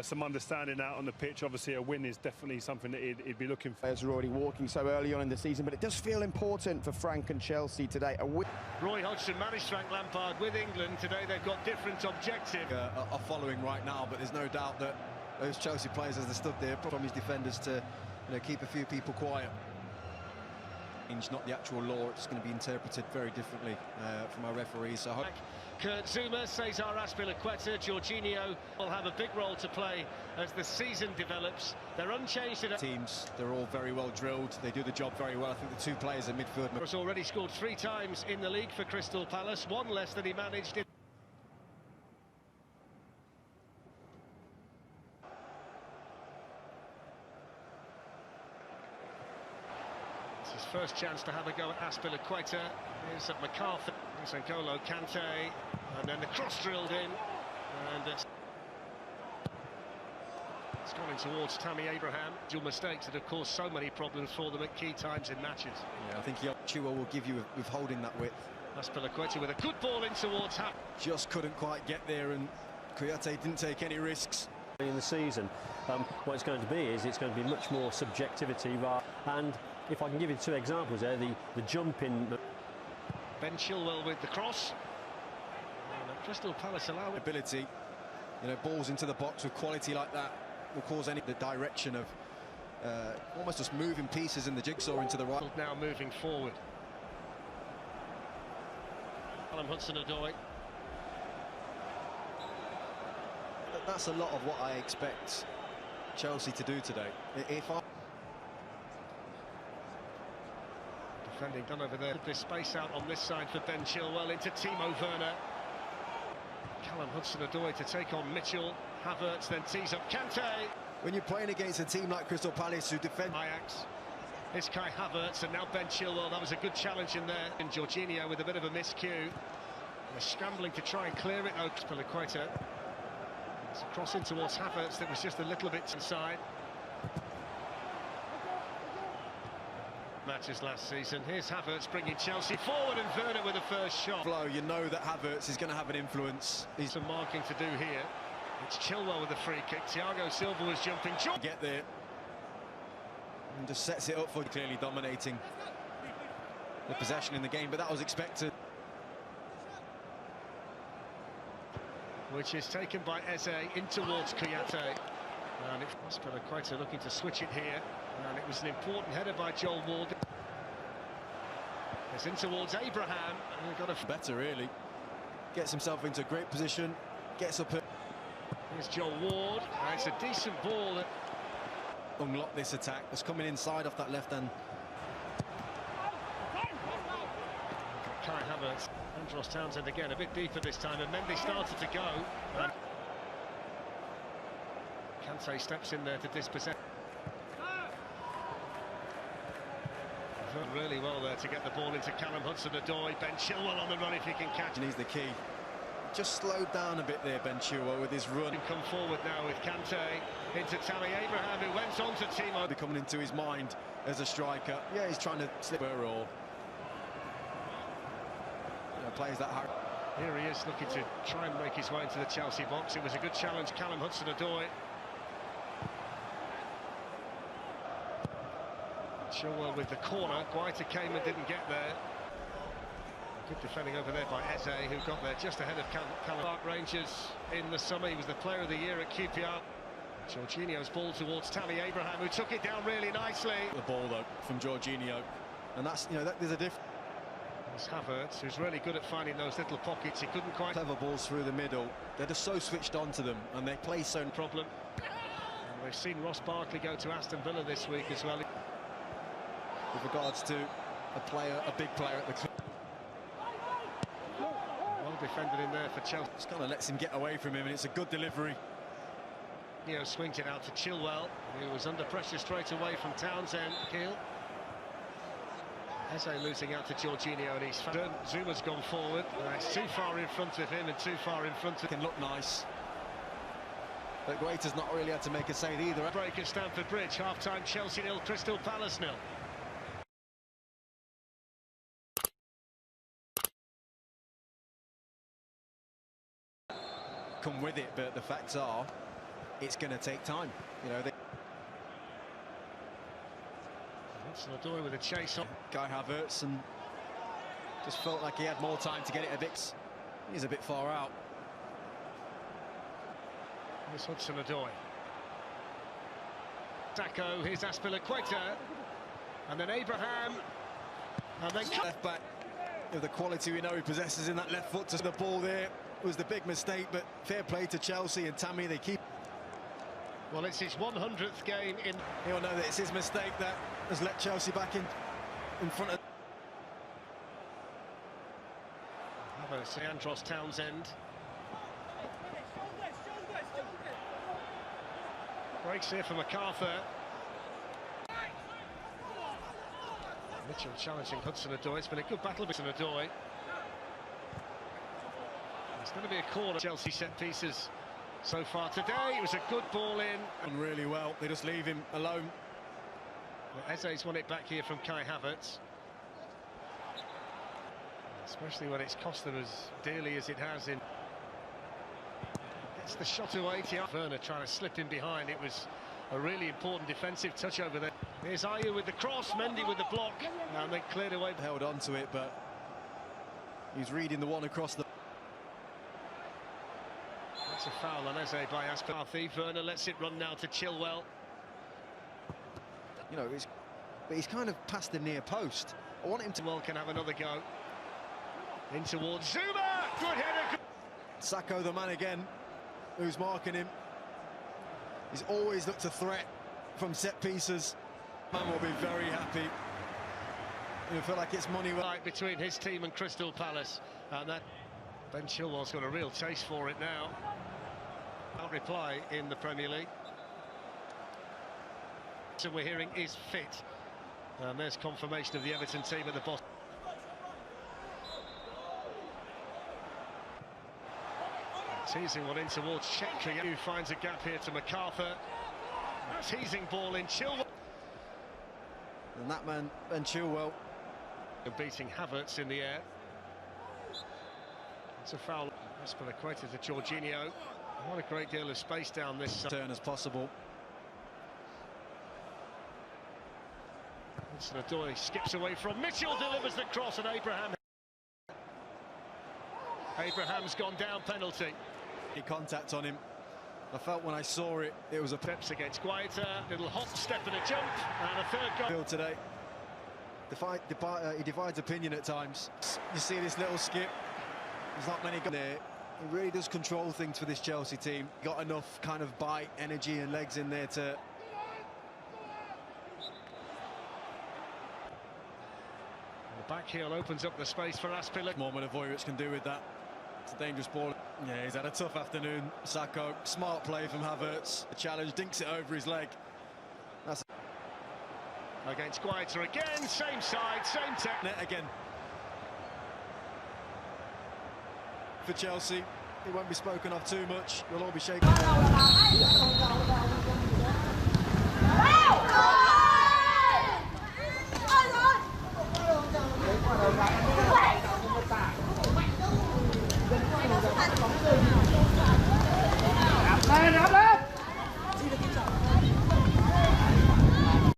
some understanding out on the pitch. Obviously, a win is definitely something that he'd be looking for. Players are already walking so early on in the season, but it does feel important for Frank and Chelsea today. Roy Hodgson managed Frank Lampard with England. Today they've got different objectives. Are following right now, but there's no doubt that those Chelsea players, as they stood there, from his defenders to keep a few people quiet. Not the actual law, it's going to be interpreted very differently from our referees. So Kurt Zouma, Cesar Azpilicueta, Jorginho will have a big role to play as the season develops. They're unchanged in teams. They're all very well drilled. They do the job very well. I think the two players in midfield has already scored 3 times in the league for Crystal Palace, 1 less than he managed in. It's his first chance to have a go at Azpilicueta. Here's at McCarthy. Here's N'Golo Kante, and then the cross drilled in, and it's gone in towards Tammy Abraham. Dual mistakes that have caused so many problems for them at key times in matches. Yeah, I think Chilwell will give you with holding that width. Azpilicueta with a good ball in towards Hap. Just couldn't quite get there, and Kouyaté didn't take any risks. In the season, what it's going to be is it's going to be much more subjectivity, and if I can give you 2 examples there, the jump in. Ben Chilwell with the cross. And Crystal Palace allow ability, balls into the box with quality like that will cause the direction of almost just moving pieces in the jigsaw into the right. Now moving forward. Callum Hudson-Odoi. That's a lot of what I expect Chelsea to do today. Defending done over there. This space out on this side for Ben Chilwell into Timo Werner. Callum Hudson-Odoi to take on Mitchell. Havertz then tees up Kante. When you're playing against a team like Crystal Palace who defend Ajax, it's Kai Havertz and now Ben Chilwell. That was a good challenge in there. And Jorginho with a bit of a miscue. They're scrambling to try and clear it. Azpilicueta. It's a cross in towards Havertz that was just a little bit inside. Matches last season. Here's Havertz bringing Chelsea forward, and Werner with the first shot. Flow, you know that Havertz is going to have an influence. He's some marking to do here. It's Chilwell with the free kick. Thiago Silva was jumping. Get there. And just sets it up for clearly dominating the possession in the game, but that was expected. Which is taken by Eze in towards Kouyaté. And it's Azpilicueta looking to switch it here. And it was an important header by Joel Ward. It's in towards Abraham. And we've got a better, really. Gets himself into a great position. Gets up. Here's Joel Ward. And it's a decent ball that unlock this attack. It's coming inside off that left hand. Kai Havertz. Andros Townsend again a bit deeper this time, and Mendy started to go. Kante steps in there to dispossess. Really well there to get the ball into Callum Hudson-Odoi. Ben Chilwell on the run if he can catch. And he's the key. Just slowed down a bit there, Ben Chilwell, with his run. Come forward now with Kante into Tammy Abraham, who went on to Timo. Coming into his mind as a striker. Yeah, he's trying to slip her all. Plays that hard. Here he is looking to try and make his way into the Chelsea box. It was a good challenge. Callum Hudson-Odoi. Chilwell with the corner. Guaita came and didn't get there. Good defending over there by Eze, who got there just ahead of Callum. Park Rangers in the summer. He was the player of the year at QPR. Jorginho's ball towards Tammy Abraham, who took it down really nicely. The ball though from Jorginho, and that's there's a difference. Havertz, who's really good at finding those little pockets. He couldn't quite. Clever balls through the middle. They're just so switched on to them, and they play so. Problem. And we've seen Ross Barkley go to Aston Villa this week as well. With regards to a big player at the club. Well defended in there for Chelsea. Just kind of lets him get away from him, and it's a good delivery. Swings it out to Chilwell, who was under pressure straight away from Townsend. Keel. Eze losing out to Jorginho, and he's Zuma's gone forward. It's too far in front of him and too far in front of. Can look nice, but Guaita's not really had to make a save either. Break at Stamford Bridge. Half-time, Chelsea 0, Crystal Palace 0. Come with it, but the facts are it's going to take time. You know, Hudson-Odoi with a chase on. Kai Havertz, and just felt like he had more time to get it a bit. He's a bit far out. Here's Hudson-Odoi. Sacco, here's Azpilicueta, and then Abraham, and then Left back, with the quality we know he possesses in that left foot to the ball there was the big mistake, but fair play to Chelsea and Tammy, they keep. Well, it's his 100th game in. He'll know that it's his mistake that has let Chelsea back in front of. Andros Townsend. Breaks here for MacArthur. Mitchell challenging Hudson-Odoi. It's been a good battle with Hudson-Odoi. It's going to be a corner. Chelsea set pieces so far today. It was a good ball in. And really well. They just leave him alone. Well, Eze's won it back here from Kai Havertz. Especially when it's cost them as dearly as it has in. Gets the shot away. Werner trying to slip in behind. It was a really important defensive touch over there. Here's Ayew with the cross, Mendy with the block, and then cleared away. Held on to it, but he's reading the one across the. That's a foul on Eze by Azpilicueta. Werner lets it run now to Chilwell. You know, but he's kind of past the near post. I want him to. Well, can have another go. In towards Zuma. Good header. Sacco, the man again, who's marking him. He's always looked a threat from set pieces. Man will be very happy. You feel like it's money Right between his team and Crystal Palace, and that Ben Chilwell's got a real taste for it now. Can't reply in the Premier League. So we're hearing is fit, and there's confirmation of the Everton team at the bottom. Teasing one in towards Chekri, who finds a gap here to MacArthur. Teasing ball in Chilwell. And that man, Ben Chilwell. Beating Havertz in the air. It's a foul. Azpilicueta to Jorginho. What a great deal of space down this Turn as possible. Hudson-Odoi skips away from Mitchell, delivers the cross, and Abraham's gone down, penalty. Contact on him. I felt when I saw it, it was a Steps against Guaita, little hop, step and a jump, and a third goal. today. He divides opinion at times. You see this little skip. There's not many there. He really does control things for this Chelsea team. Got enough kind of bite, energy and legs in there to... The back heel opens up the space for Azpilicueta. More Milivojevic can do with that. It's a dangerous ball. Yeah, he's had a tough afternoon. Sacco, smart play from Havertz. The challenge, dinks it over his leg. That's against Guaita again, same side, same tech. net again. For Chelsea, it won't be spoken of too much. We'll all be shaking.